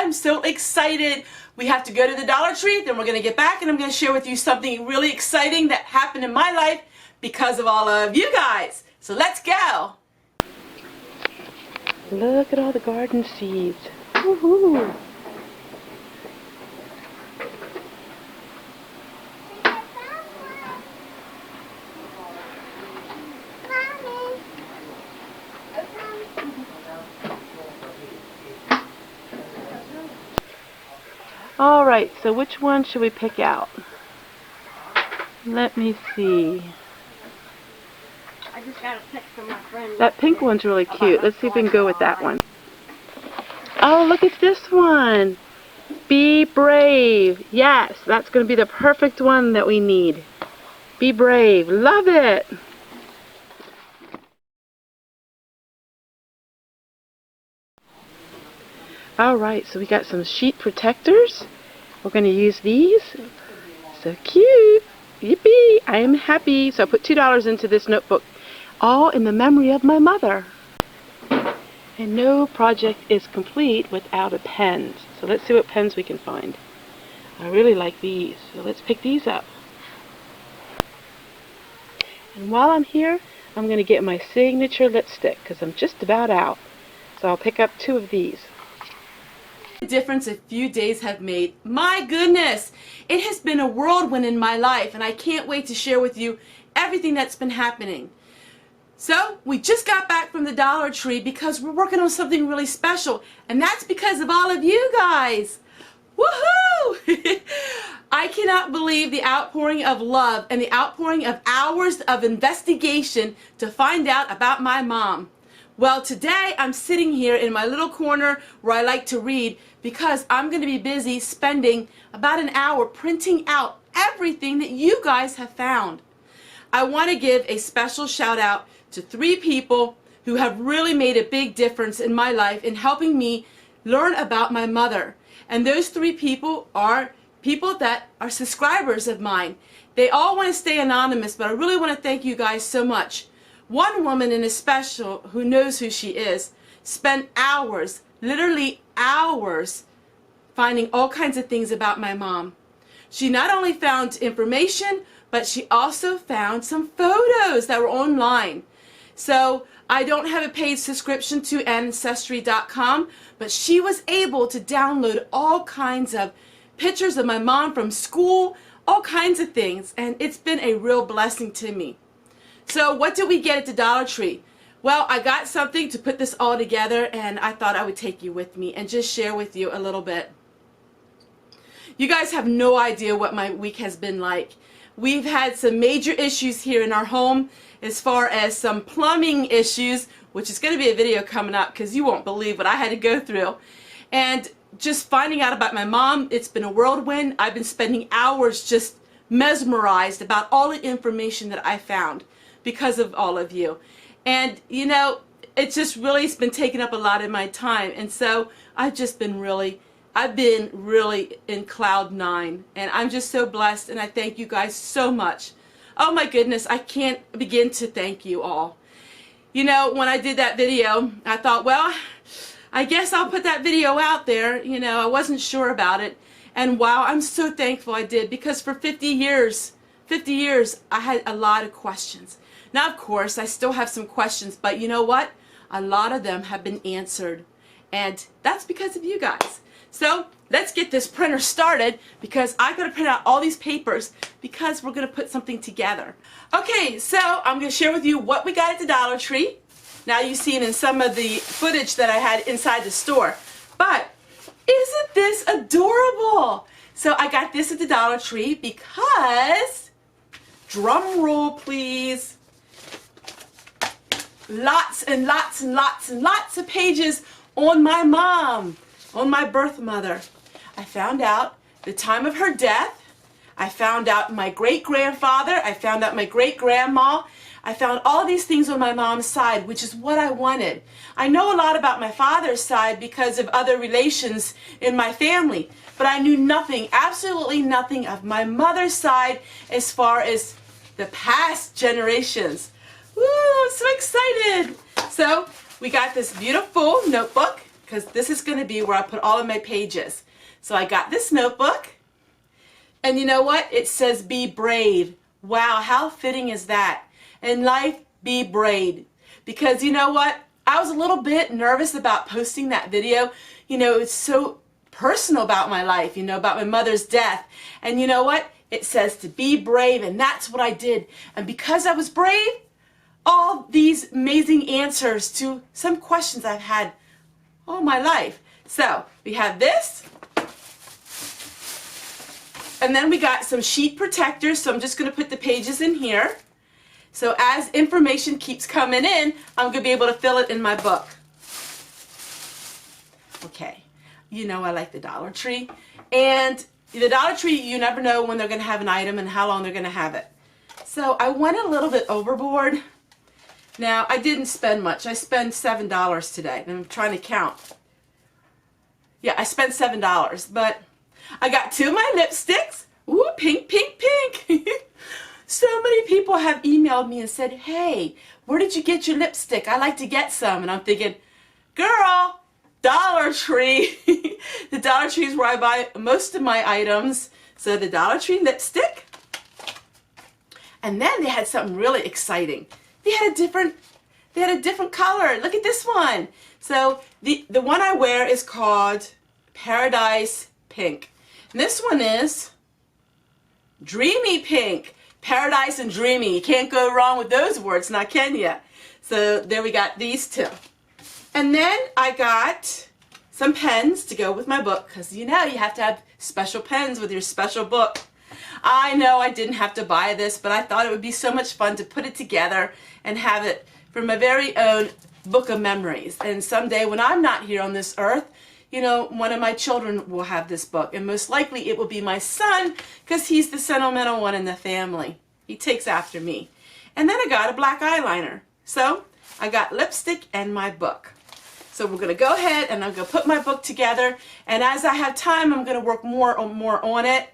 I'm so excited. We have to go to the Dollar Tree, then we're going to get back and I'm going to share with you something really exciting that happened in my life because of all of you guys. So let's go. Look at all the garden seeds. Woohoo! Alright, so which one should we pick out? Let me see. I just got a pic from my friend. That pink one's really cute. Let's see if we can go with that one. Oh, look at this one. Be brave. Yes, that's going to be the perfect one that we need. Be brave. Love it. Alright, so we got some sheet protectors. We're going to use these. So cute. Yippee! I am happy. So I put $2 into this notebook. All in the memory of my mother. And no project is complete without a pen. So let's see what pens we can find. I really like these. So let's pick these up. And while I'm here, I'm going to get my signature lipstick because I'm just about out. So I'll pick up 2 of these. The difference a few days have made. My goodness, it has been a whirlwind in my life and I can't wait to share with you everything that's been happening. So we just got back from the Dollar Tree because we're working on something really special, and that's because of all of you guys. Woohoo! I cannot believe the outpouring of love and the outpouring of hours of investigation to find out about my mom. Well, today I'm sitting here in my little corner where I like to read because I'm going to be busy spending about an hour printing out everything that you guys have found. I want to give a special shout out to 3 people who have really made a big difference in my life in helping me learn about my mother. And those 3 people are people that are subscribers of mine. They all want to stay anonymous, but I really want to thank you guys so much. One woman in especial who knows who she is spent hours, literally hours, finding all kinds of things about my mom. She not only found information, but she also found some photos that were online. So I don't have a paid subscription to Ancestry.com, but she was able to download all kinds of pictures of my mom from school, all kinds of things, and it's been a real blessing to me. So what did we get at the Dollar Tree? Well, I got something to put this all together, and I thought I would take you with me and just share with you a little bit. You guys have no idea what my week has been like. We've had some major issues here in our home as far as some plumbing issues, which is going to be a video coming up because you won't believe what I had to go through. And just finding out about my mom, it's been a whirlwind. I've been spending hours just mesmerized about all the information that I found because of all of you. And you know, it's just really been taking up a lot of my time, and so I've been really in cloud 9, and I'm just so blessed, and I thank you guys so much. Oh my goodness, I can't begin to thank you all. You know, when I did that video, I thought, well, I guess I'll put that video out there. You know, I wasn't sure about it, and wow, I'm so thankful I did, because for 50 years I had a lot of questions. Now, of course, I still have some questions, but you know what? A lot of them have been answered, and that's because of you guys. So let's get this printer started because I got to print out all these papers because we're going to put something together. Okay, so I'm going to share with you what we got at the Dollar Tree. Now you've seen in some of the footage that I had inside the store, but isn't this adorable? So I got this at the Dollar Tree because, drum roll please, lots and lots and lots and lots of pages on my mom, on my birth mother. I found out the time of her death. I found out my great-grandfather. I found out my great-grandma. I found all these things on my mom's side, which is what I wanted. I know a lot about my father's side because of other relations in my family, but I knew nothing, absolutely nothing of my mother's side as far as the past generations. Woo, I'm so excited. So we got this beautiful notebook because this is going to be where I put all of my pages. So I got this notebook, and you know what? It says be brave. Wow, how fitting is that? In life, be brave. Because you know what? I was a little bit nervous about posting that video. You know, it's so personal about my life, you know, about my mother's death. And you know what? It says to be brave, and that's what I did. And because I was brave, all these amazing answers to some questions I've had all my life. So we have this. And then we got some sheet protectors, so I'm just going to put the pages in here. So as information keeps coming in, I'm going to be able to fill it in my book. Okay, you know I like the Dollar Tree. And the Dollar Tree, you never know when they're going to have an item and how long they're going to have it. So I went a little bit overboard. Now, I didn't spend much. I spent $7 today, and I'm trying to count. Yeah, I spent $7, but I got 2 of my lipsticks. Ooh, pink, pink, pink. So many people have emailed me and said, hey, where did you get your lipstick? I like to get some. And I'm thinking, girl, Dollar Tree. The Dollar Tree is where I buy most of my items. So the Dollar Tree lipstick. And then they had something really exciting. They had a different color. Look at this one. So the one I wear is called Paradise Pink. And this one is Dreamy Pink. Paradise and dreamy. You can't go wrong with those words, now can you? So there we got these 2. And then I got some pens to go with my book, because you know you have to have special pens with your special book. I know I didn't have to buy this, but I thought it would be so much fun to put it together and have it for my very own book of memories. And someday when I'm not here on this earth, you know, one of my children will have this book, and most likely it will be my son, because he's the sentimental one in the family. He takes after me. And then I got a black eyeliner. So I got lipstick and my book. So we're going to go ahead and I'm going to put my book together, and as I have time, I'm going to work more on it.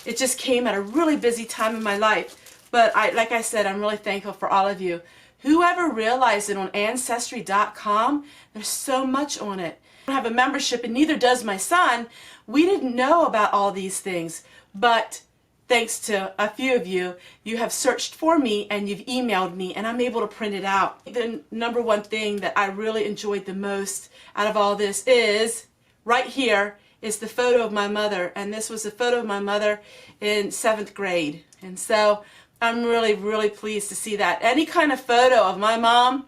It just came at a really busy time in my life. But like I said, I'm really thankful for all of you. Whoever realized it on Ancestry.com, there's so much on it. I don't have a membership, and neither does my son. We didn't know about all these things, but thanks to a few of you, you have searched for me and you've emailed me, and I'm able to print it out. The number one thing that I really enjoyed the most out of all this is right here is the photo of my mother, and this was a photo of my mother in 7th grade. And so I'm really, really pleased to see that. Any kind of photo of my mom,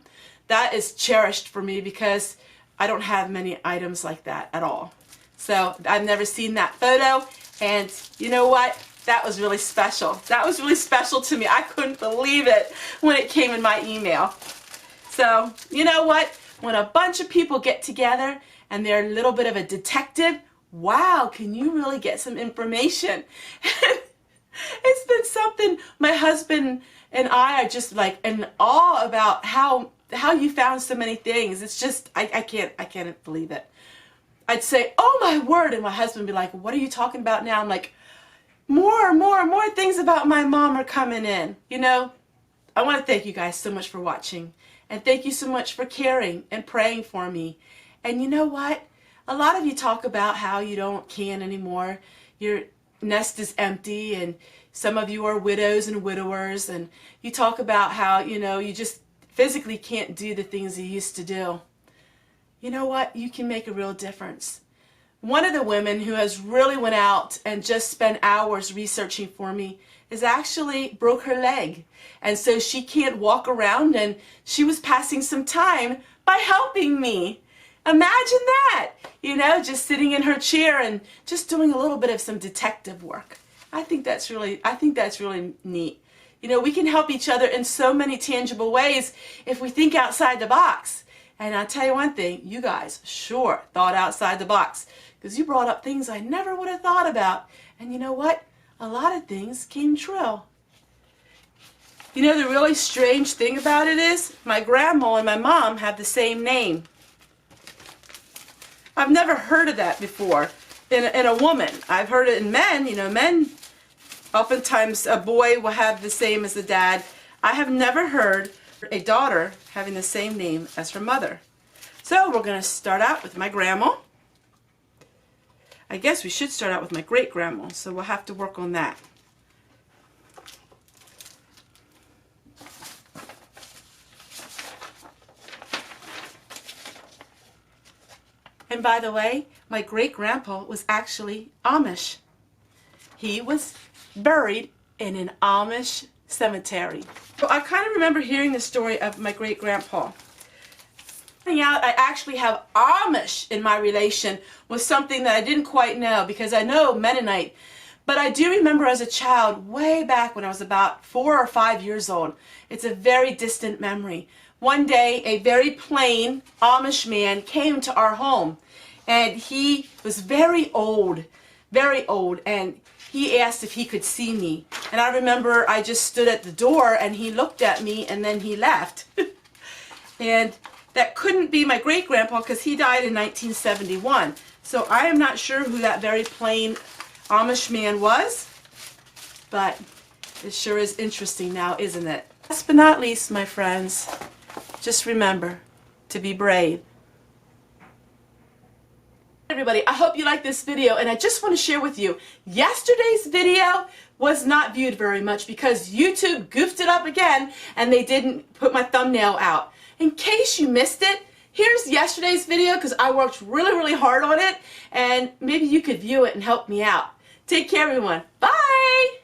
that is cherished for me, because I don't have many items like that at all. So I've never seen that photo, and you know what? That was really special. That was really special to me. I couldn't believe it when it came in my email. So, you know what? When a bunch of people get together and they're a little bit of a detective, wow, can you really get some information? It's been something. My husband and I are just like in awe about how you found so many things. It's just, I can't believe it. I'd say, oh my word, and my husband would be like, what are you talking about now? I'm like, more things about my mom are coming in. You know, I want to thank you guys so much for watching, and thank you so much for caring and praying for me. And you know what? A lot of you talk about how you don't can anymore. Your nest is empty, and some of you are widows and widowers, and you talk about how, you know, you just physically can't do the things you used to do. You know what? You can make a real difference. One of the women who has really went out and just spent hours researching for me is actually broke her leg. And so she can't walk around, and she was passing some time by helping me. Imagine that, you know, just sitting in her chair and just doing a little bit of some detective work. I think that's really neat. You know, we can help each other in so many tangible ways if we think outside the box. And I'll tell you one thing, you guys sure thought outside the box, because you brought up things I never would have thought about. And you know what? A lot of things came true. You know, the really strange thing about it is my grandma and my mom have the same name. I've never heard of that before in a woman. I've heard it in men. You know, men, oftentimes a boy will have the same as the dad. I have never heard a daughter having the same name as her mother. So we're going to start out with my grandma. I guess we should start out with my great-grandma, so we'll have to work on that. And by the way, my great-grandpa was actually Amish. He was buried in an Amish cemetery. So I kind of remember hearing the story of my great-grandpa. Finding out I actually have Amish in my relation was something that I didn't quite know, because I know Mennonite. But I do remember as a child, way back when I was about 4 or 5 years old, it's a very distant memory. One day, a very plain Amish man came to our home, and he was very old, and he asked if he could see me. And I remember I just stood at the door, and he looked at me, and then he left. And that couldn't be my great-grandpa, because he died in 1971. So I am not sure who that very plain Amish man was, but it sure is interesting now, isn't it? Last but not least, my friends, just remember to be brave. Everybody, I hope you liked this video, and I just want to share with you, yesterday's video was not viewed very much because YouTube goofed it up again and they didn't put my thumbnail out. In case you missed it, here's yesterday's video because I worked really hard on it, and maybe you could view it and help me out. Take care, everyone. Bye!